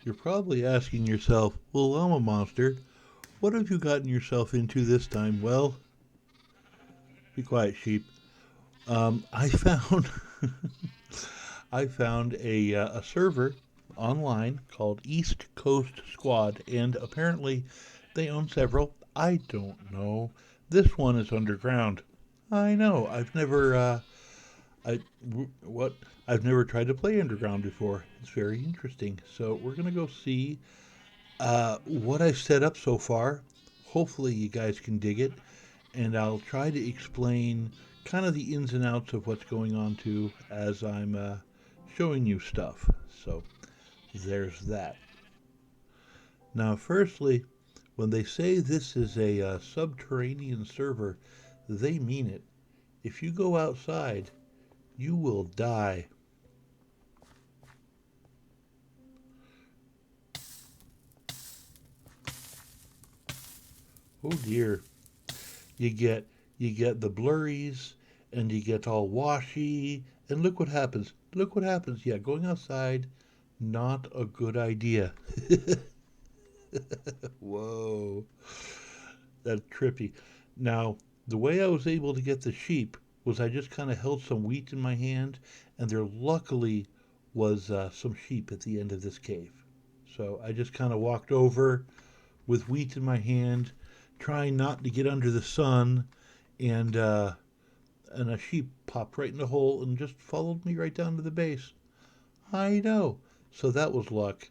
You're probably asking yourself, well, Llama Monster, what have you gotten yourself into this time? Well, be quiet, sheep. I found I found a server online called East Coast Squad, and apparently they own several. I don't know. This one is underground. I know. I what I've never tried to play underground before. It's very interesting. So we're gonna go see what I've set up so far. Hopefully, you guys can dig it, and I'll try to explain kind of the ins and outs of what's going on too as I'm showing you stuff. So there's that. Now, firstly, when they say this is a subterranean server, they mean it. If you go outside, you will die. Oh dear. You get you get the blurries and you get all washy and look what happens. Look what happens. Yeah, going outside not a good idea. Whoa. That's trippy. Now, the way I was able to get the sheep was I just kind of held some wheat in my hand, and there luckily was some sheep at the end of this cave. So I just kind of walked over with wheat in my hand, trying not to get under the sun, and and a sheep popped right in the hole and just followed me right down to the base. I know. So that was luck.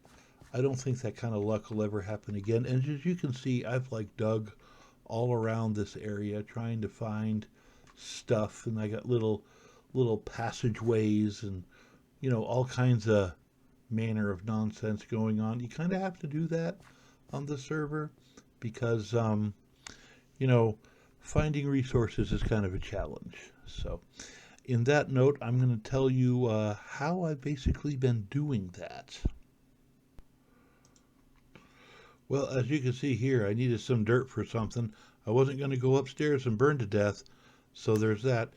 I don't think that kind of luck will ever happen again. And as you can see, I've like dug all around this area trying to find stuff, and I got little passageways and all kinds of manner of nonsense going on. You kind of have to do that on the server because you know finding resources is kind of a challenge. So in that note, I'm going to tell you how I've basically been doing that. Well, as you can see here, I needed some dirt for something. I wasn't going to go upstairs and burn to death, so there's that.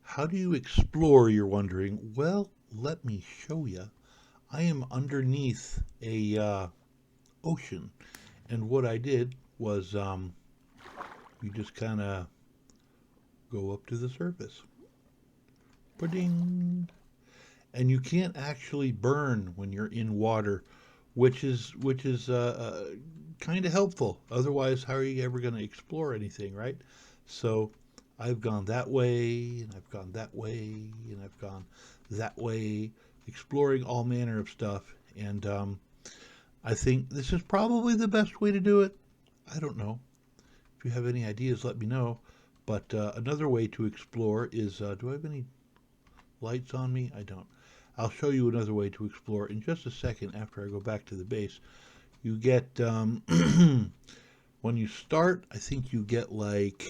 How do you explore, you're wondering? Well, let me show you. I am underneath a ocean, and what I did was you just kind of go up to the surface. Ba-ding! And you can't actually burn when you're in water, which is kind of helpful. Otherwise, how are you ever going to explore anything, right? So I've gone that way, and I've gone that way, and I've gone that way, exploring all manner of stuff. And I think this is probably the best way to do it. I don't know. If you have any ideas, let me know. But another way to explore is do I have any lights on me? I don't. I'll show you another way to explore in just a second after I go back to the base. You get, when you start, I think you get like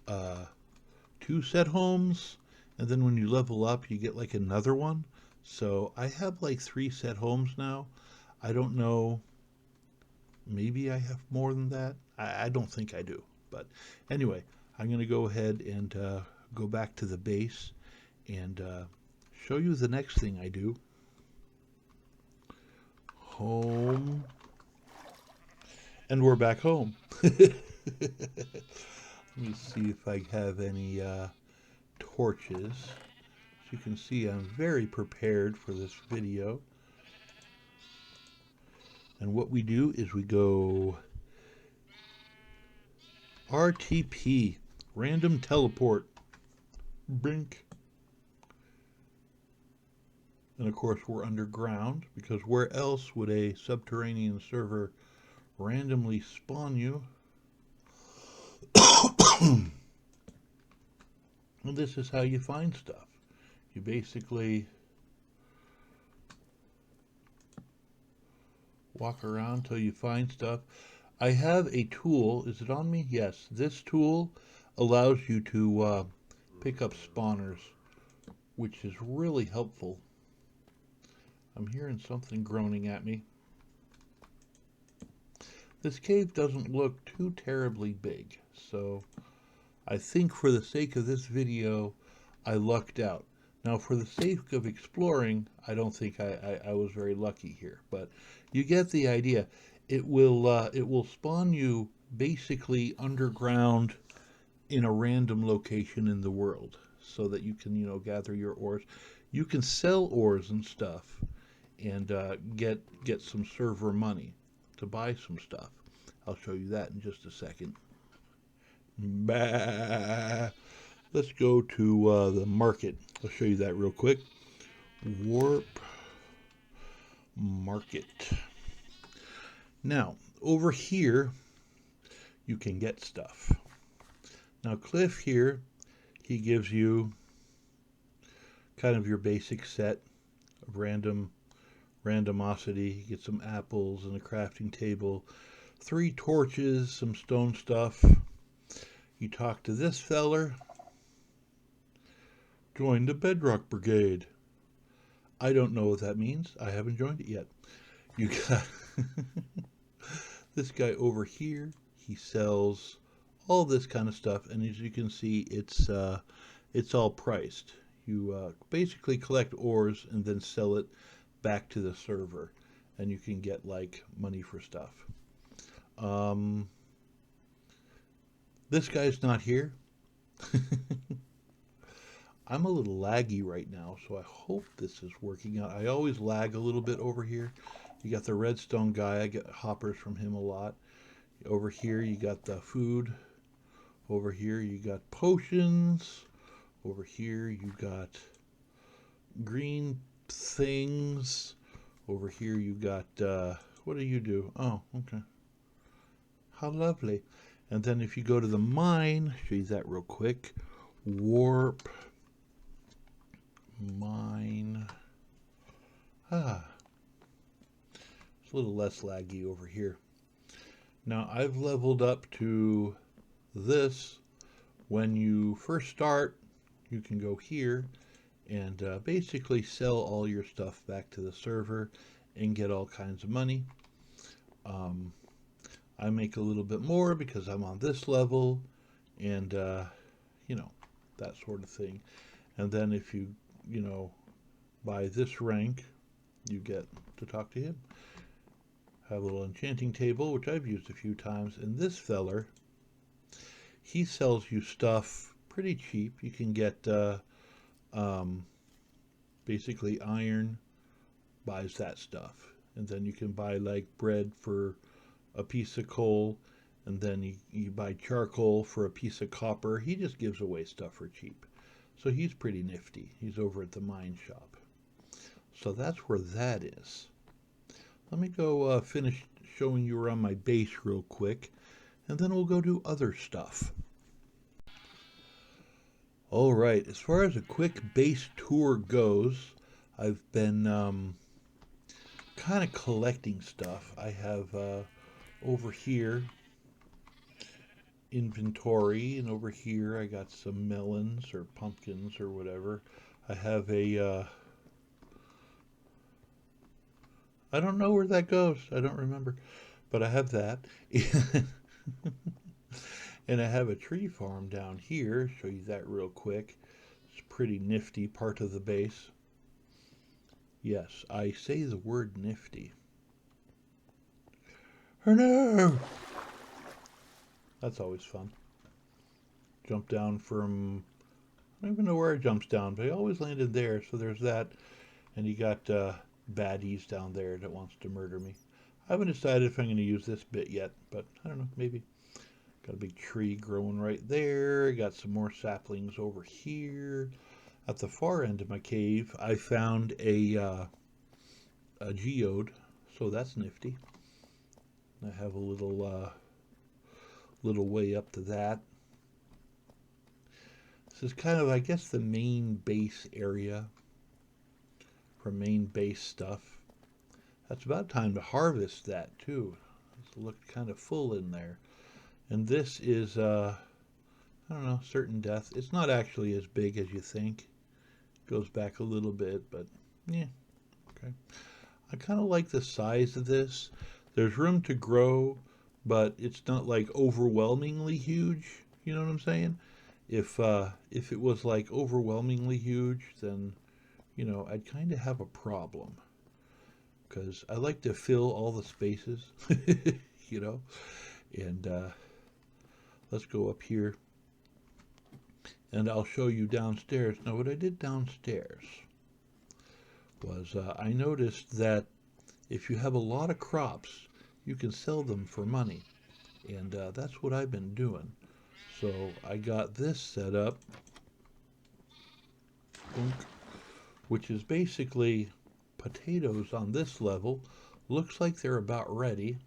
2 set homes, and then when you level up, you get like another one. So I have like 3 set homes now. I don't know. Maybe I have more than that. I don't think I do. But anyway, I'm going to go ahead and go back to the base and show you the next thing I do. Home. And we're back home. Let me see if I have any torches. As you can see, I'm very prepared for this video. And what we do is we go RTP, random teleport. Brink. And of course we're underground, because where else would a subterranean server randomly spawn you? And this is how you find stuff. You basically walk around till you find stuff. I have a tool. Is it on me? Yes. This tool allows you to pick up spawners, which is really helpful. I'm hearing something groaning at me. This cave doesn't look too terribly big, so I think for the sake of this video, I lucked out. Now, for the sake of exploring, I don't think I was very lucky here, but you get the idea. It will spawn you basically underground in a random location in the world, so that you can gather your ores. You can sell ores and stuff, and get some server money to buy some stuff. I'll show you that in just a second. Bah. Let's go to the market. I'll show you that real quick. Warp market. Now, over here, you can get stuff. Now, Cliff here, he gives you kind of your basic set of randomosity. You get some apples and a crafting table, 3 torches, some stone stuff. You talk to this feller. Join the Bedrock Brigade. I don't know what that means. I haven't joined it yet. You got this guy over here. He sells all this kind of stuff, and as you can see, it's all priced. You basically collect ores and then sell it back to the server, and you can get like money for stuff. This guy's not here. I'm a little laggy right now, so I hope this is working out. I always lag a little bit over here. You got the redstone guy. I get hoppers from him a lot. Over here, you got the food. Over here, you got potions. Over here, you got green things. Over here, you got, what do you do? Oh, okay. How lovely. And then if you go to the mine, show you that real quick. Warp mine. It's a little less laggy over here. Now I've leveled up to this. When you first start, you can go here and basically sell all your stuff back to the server and get all kinds of money. I make a little bit more because I'm on this level, and that sort of thing. And then if you buy this rank, you get to talk to him. Have a little enchanting table, which I've used a few times. And this feller, he sells you stuff pretty cheap. You can get basically iron, buys that stuff. And then you can buy like bread for a piece of coal, and then you buy charcoal for a piece of copper. He just gives away stuff for cheap. So he's pretty nifty. He's over at the mine shop. So that's where that is. Let me go finish showing you around my base real quick, and then we'll go do other stuff. All right, as far as a quick base tour goes, I've been kind of collecting stuff. I have over here inventory, and over here I got some melons or pumpkins or whatever. I have a I don't know where that goes. I don't remember, but I have that. And I have a tree farm down here. Show you that real quick. It's a pretty nifty part of the base. Yes, I say the word nifty. Oh no! That's always fun. Jump down from, I don't even know where it jumps down, but I always landed there, so there's that. And you got baddies down there that wants to murder me. I haven't decided if I'm going to use this bit yet, but I don't know, maybe. Got a big tree growing right there. Got some more saplings over here. At the far end of my cave, I found a geode, so that's nifty. I have a little way up to that. This is kind of, I guess, the main base area for main base stuff. That's about time to harvest that too. It looked kind of full in there. And this is, I don't know, certain death. It's not actually as big as you think. It goes back a little bit, but yeah, okay. I kind of like the size of this. There's room to grow, but it's not like overwhelmingly huge. You know what I'm saying? If it was like overwhelmingly huge, then I'd kind of have a problem because I like to fill all the spaces, you know. And let's go up here, and I'll show you downstairs. Now, what I did downstairs was I noticed that if you have a lot of crops, you can sell them for money, and that's what I've been doing. So I got this set up, which is basically potatoes on this level. Looks like they're about ready.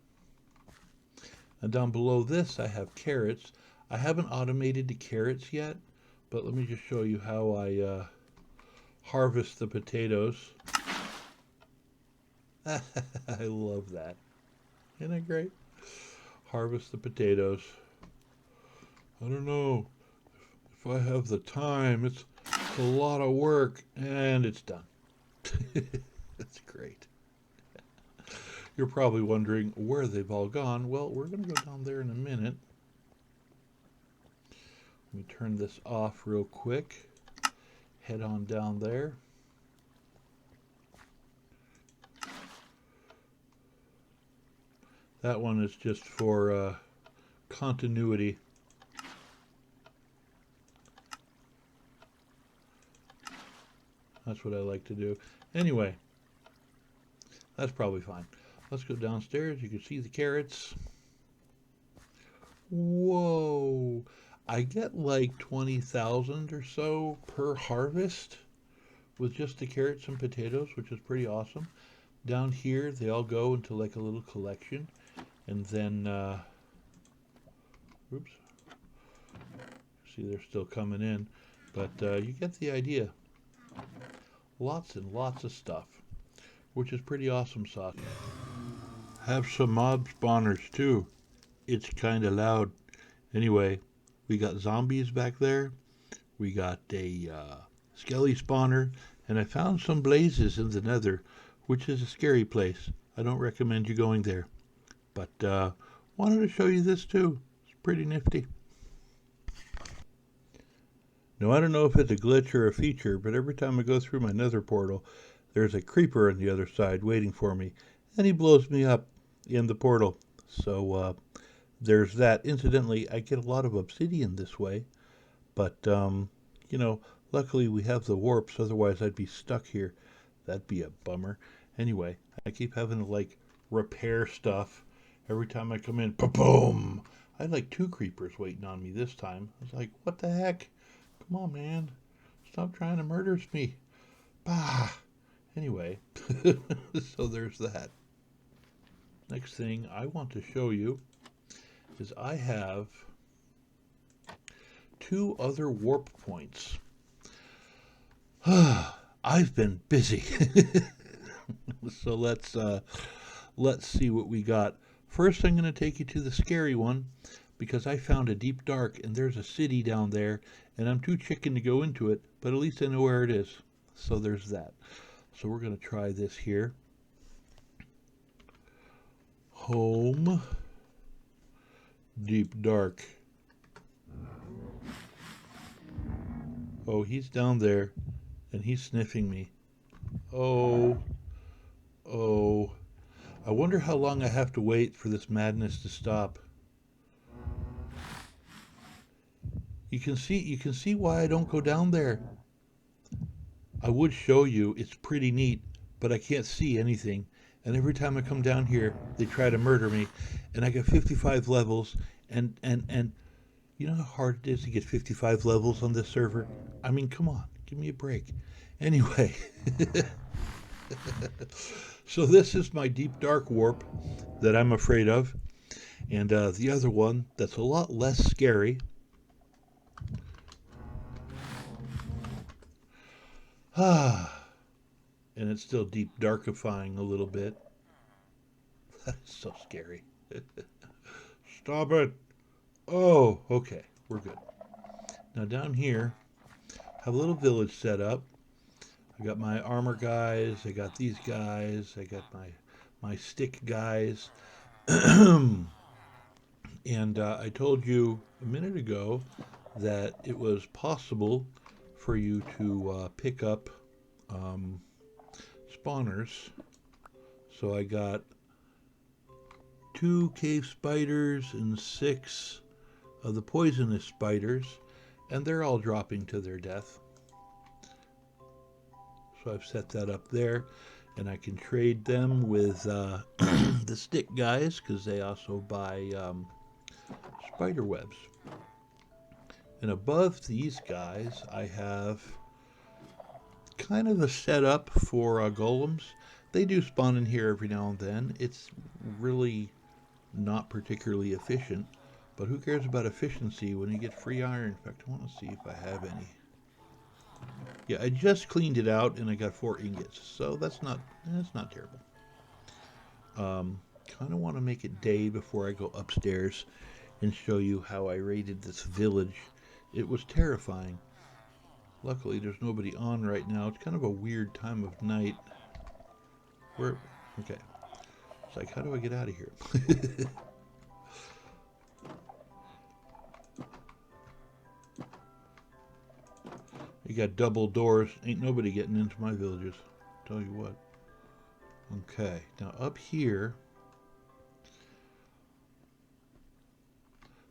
And down below this, I have carrots. I haven't automated the carrots yet, but let me just show you how I harvest the potatoes. I love that. Isn't that great? Harvest the potatoes. I don't know if I have the time. It's a lot of work, and it's done. That's great. You're probably wondering where they've all gone. Well, we're going to go down there in a minute. Let me turn this off real quick. Head on down there. That one is just for continuity. That's what I like to do. Anyway, that's probably fine. Let's go downstairs. You can see the carrots. Whoa! I get like 20,000 or so per harvest with just the carrots and potatoes, which is pretty awesome. Down here, they all go into like a little collection. And then, oops. See, they're still coming in. But you get the idea. Lots and lots of stuff, which is pretty awesome, Sophia. Have some mob spawners too. It's kind of loud. Anyway, we got zombies back there. We got a skelly spawner, and I found some blazes in the nether, which is a scary place. I don't recommend you going there. But wanted to show you this too. It's pretty nifty. Now, I don't know if it's a glitch or a feature, but every time I go through my nether portal, there's a creeper on the other side waiting for me, and he blows me up in the portal. So there's that. Incidentally, I get a lot of obsidian this way, but luckily we have the warps, otherwise I'd be stuck here. That'd be a bummer. Anyway, I keep having to like repair stuff every time I come in. Boom! I had like 2 creepers waiting on me this time. I was like, what the heck? Come on, man. Stop trying to murder me. Bah! Anyway, so there's that. Next thing I want to show you is I have 2 other warp points. I've been busy. So let's see what we got. First, I'm going to take you to the scary one because I found a deep dark and there's a city down there and I'm too chicken to go into it, but at least I know where it is. So there's that. So we're going to try this here. Home. Deep dark. Oh, he's down there and he's sniffing me. Oh. Oh. I wonder how long I have to wait for this madness to stop. You can see why I don't go down there. I would show you, it's pretty neat, but I can't see anything. And every time I come down here, they try to murder me. And I get 55 levels, and you know how hard it is to get 55 levels on this server? I mean, come on, give me a break. Anyway, so this is my deep dark warp that I'm afraid of. And the other one that's a lot less scary. And it's still deep darkifying a little bit. That's so scary. Stop it. Oh, okay. We're good. Now down here, I have a little village set up. I got my armor guys. I got these guys. I got my stick guys. And I told you a minute ago that it was possible for you to pick up um, spawners. So I got 2 cave spiders and 6 of the poisonous spiders, and they're all dropping to their death. So I've set that up there, and I can trade them with the stick guys because they also buy spider webs. And above these guys, I have kind of a setup for golems. They do spawn in here every now and then. It's really not particularly efficient, but who cares about efficiency when you get free iron? In fact, I want to see if I have any. Yeah, I just cleaned it out and I got 4 ingots, so that's not terrible. Kind of want to make it day before I go upstairs and show you how I raided this village. It was terrifying. Luckily, there's nobody on right now. It's kind of a weird time of night. Where? Okay. It's like, how do I get out of here? You got double doors. Ain't nobody getting into my villages. Tell you what. Okay. Now up here,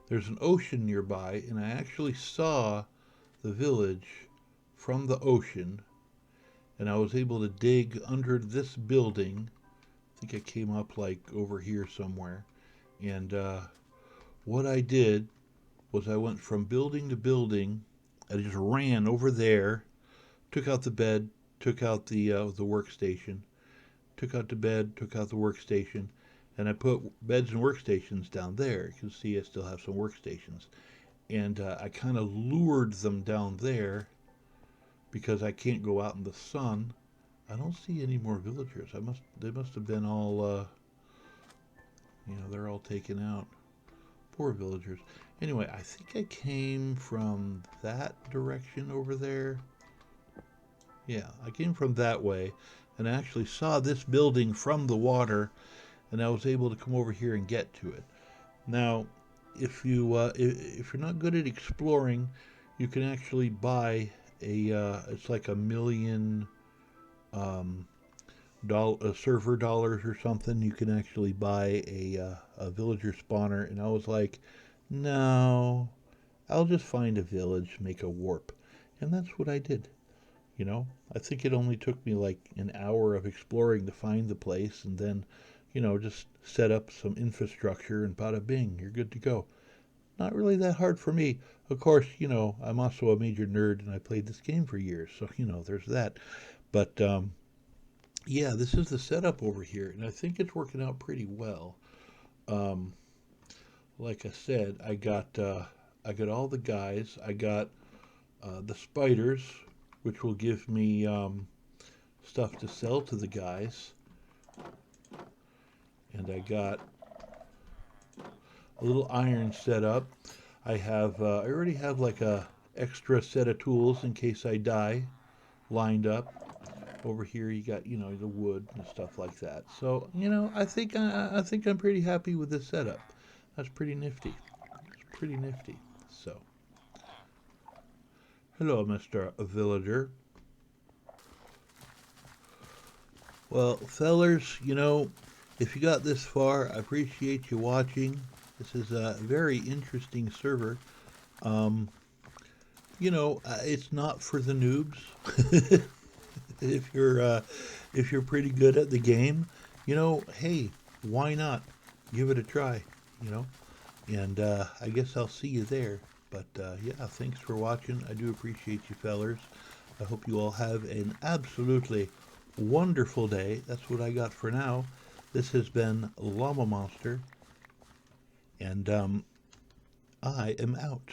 there's an ocean nearby, and I actually saw the village from the ocean, and I was able to dig under this building. I think I came up like over here somewhere, and what I did was I went from building to building. I just ran over there, took out the bed, took out the workstation, took out the bed, took out the workstation, and I put beds and workstations down there. You can see I still have some workstations, and I kind of lured them down there because I can't go out in the sun. I don't see any more villagers. They must have been all they're all taken out. Poor villagers. Anyway, I think I came from that direction over there. Yeah, I came from that way, and I actually saw this building from the water, and I was able to come over here and get to it. Now, if you're not good at exploring, you can actually buy it's like $1 million server dollars or something. You can actually buy a villager spawner, and I was like, no, I'll just find a village, make a warp, and that's what I did. I think it only took me like an hour of exploring to find the place, and then just set up some infrastructure, and bada bing, you're good to go. Not really that hard for me. Of course, I'm also a major nerd, and I played this game for years, so there's that. But yeah, this is the setup over here, and I think it's working out pretty well. Um, like I said, I got all the guys. I got the spiders, which will give me stuff to sell to the guys, and I got a little iron set up. I already have like a extra set of tools in case I die lined up. Over here you got the wood and stuff like that. So I think I'm pretty happy with this setup. That's pretty nifty. It's pretty nifty. So hello, Mr. Villager. Well, fellers, if you got this far, I appreciate you watching. This is a very interesting server. It's not for the noobs. If you're pretty good at the game, hey, why not give it a try? And I guess I'll see you there. But yeah, thanks for watching. I do appreciate you fellers. I hope you all have an absolutely wonderful day. That's what I got for now. This has been Llama Monster, and I am out.